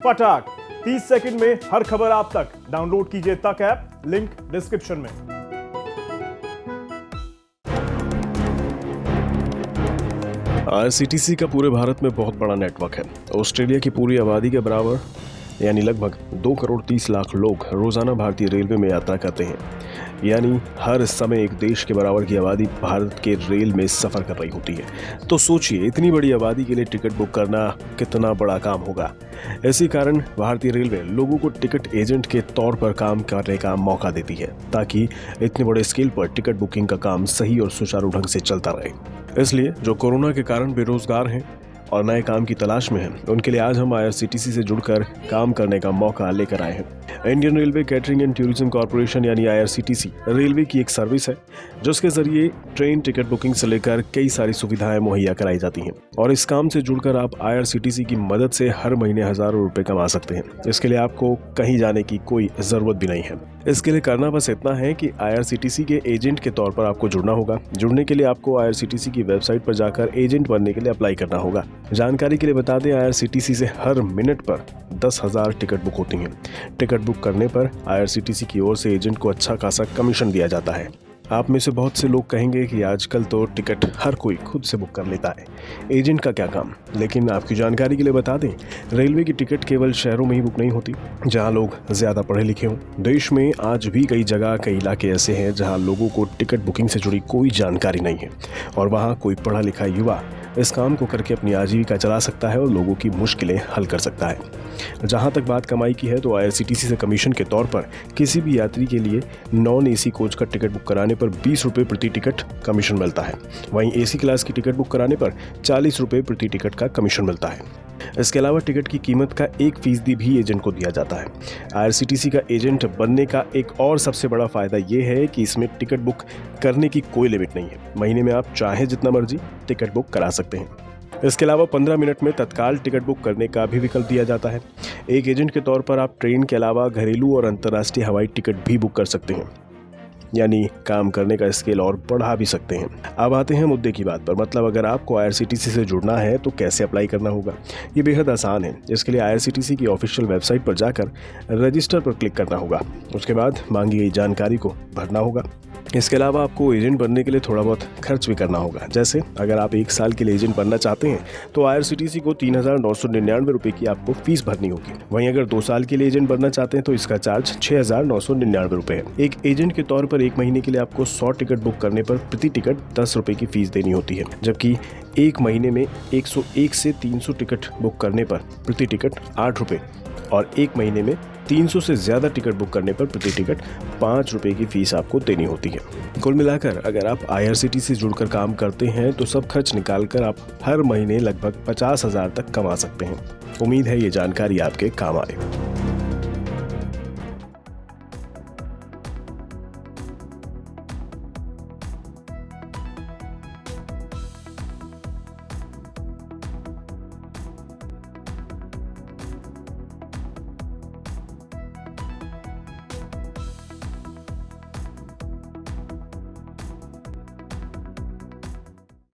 फटाक 30 सेकंड में हर खबर आप तक। डाउनलोड कीजिए तक ऐप, लिंक डिस्क्रिप्शन में। आईआरसीटीसी का पूरे भारत में बहुत बड़ा नेटवर्क है। ऑस्ट्रेलिया की पूरी आबादी के बराबर यानी लगभग 2 करोड़ 30 लाख लोग रोजाना भारतीय रेलवे में यात्रा करते हैं। यानी हर समय एक देश के बराबर की आबादी भारत के रेल में सफर कर रही होती है। तो सोचिए, इतनी बड़ी आबादी के लिए टिकट बुक करना कितना बड़ा काम होगा। इसी कारण भारतीय रेलवे लोगों को टिकट एजेंट के तौर पर काम करने का मौका देती है, ताकि इतने बड़े स्केल पर टिकट बुकिंग का काम सही और सुचारू ढंग से चलता रहे। इसलिए जो कोरोना के कारण बेरोजगार हैं और नए काम की तलाश में हैं, उनके लिए आज हम आईआरसीटीसी से जुड़कर काम करने का मौका लेकर आए हैं। Indian railway catering and tourism corporation यानी आईआरसीटीसी रेलवे की एक सर्विस है, जिसके जरिए ट्रेन टिकट बुकिंग से लेकर कई सारी सुविधाएं मुहैया कराई जाती हैं। और इस काम से जुड़कर आप आईआरसीटीसी की मदद से हर महीने हजारों रुपए कमा सकते हैं। इसके लिए आपको कहीं जाने की कोई जरूरत भी नहीं है। इसके लिए करना बस इतना है कि आईआरसीटीसी के एजेंट के तौर पर आपको जुड़ना होगा। जुड़ने के लिए आपको आईआरसीटीसी की वेबसाइट पर जाकर एजेंट बनने के लिए अप्लाई करना होगा। जानकारी के लिए बता दें, आईआरसीटीसी से हर मिनट पर 10,000 टिकट बुक होती हैं। टिकट बुक करने पर आईआरसीटीसी की ओर से एजेंट को अच्छा खासा कमीशन दिया जाता है। आप में से बहुत से लोग कहेंगे कि आजकल तो टिकट हर कोई खुद से बुक कर लेता है, एजेंट का क्या काम। लेकिन आपकी जानकारी के लिए बता दें, रेलवे की टिकट केवल शहरों में ही बुक नहीं होती जहां लोग ज़्यादा पढ़े लिखे हों। देश में आज भी कई जगह, कई इलाके ऐसे हैं जहां लोगों को टिकट बुकिंग से जुड़ी कोई जानकारी नहीं है, और वहां कोई पढ़ा लिखा युवा इस काम को करके अपनी आजीविका चला सकता है और लोगों की मुश्किलें हल कर सकता है। जहां तक बात कमाई की है, तो आईआरसीटीसी से कमीशन के तौर पर किसी भी यात्री के लिए नॉन एसी कोच का टिकट बुक कराने पर 20 रुपये प्रति टिकट कमीशन मिलता है। वहीं एसी क्लास की टिकट बुक कराने पर 40 रुपये प्रति टिकट का कमीशन मिलता है। इसके अलावा टिकट की कीमत का 1% भी एजेंट को दिया जाता है। आईआरसीटीसी का एजेंट बनने का एक और सबसे बड़ा फायदा ये है कि इसमें टिकट बुक करने की कोई लिमिट नहीं है। महीने में आप चाहे जितना मर्जी टिकट बुक करा सकते हैं। इसके अलावा 15 मिनट में तत्काल टिकट बुक करने का भी विकल्प दिया जाता है। एक एजेंट के तौर पर आप ट्रेन के अलावा घरेलू और अंतर्राष्ट्रीय हवाई टिकट भी बुक कर सकते हैं, यानी काम करने का स्केल और बढ़ा भी सकते हैं। अब आते हैं मुद्दे की बात पर, मतलब अगर आपको आईआरसीटीसी से जुड़ना है तो कैसे अप्लाई करना होगा। ये बेहद आसान है। इसके लिए आईआरसीटीसी की ऑफिशियल वेबसाइट पर जाकर रजिस्टर पर क्लिक करना होगा। उसके बाद मांगी गई जानकारी को भरना होगा। इसके अलावा आपको एजेंट बनने के लिए थोड़ा बहुत खर्च भी करना होगा। जैसे अगर आप 1 साल के लिए एजेंट बनना चाहते हैं तो आईआरसीटीसी को 3,999 रुपये की आपको फीस भरनी होगी। वहीं अगर 2 साल के लिए एजेंट बनना चाहते हैं तो इसका चार्ज 6,999 रुपये है। एक एजेंट के तौर पर 1 महीने के लिए आपको 100 टिकट बुक करने पर प्रति टिकट 10 रुपये की फीस देनी होती है, जबकि 1 महीने में 101 से 300 टिकट बुक करने पर प्रति टिकट 8 रुपये और 1 महीने में 300 से ज़्यादा टिकट बुक करने पर प्रति टिकट 5 रुपये की फीस आपको देनी होती है। कुल मिलाकर अगर आप आईआरसीटीसी से जुड़कर काम करते हैं तो सब खर्च निकालकर आप हर महीने लगभग 50,000 तक कमा सकते हैं। उम्मीद है ये जानकारी आपके काम आए।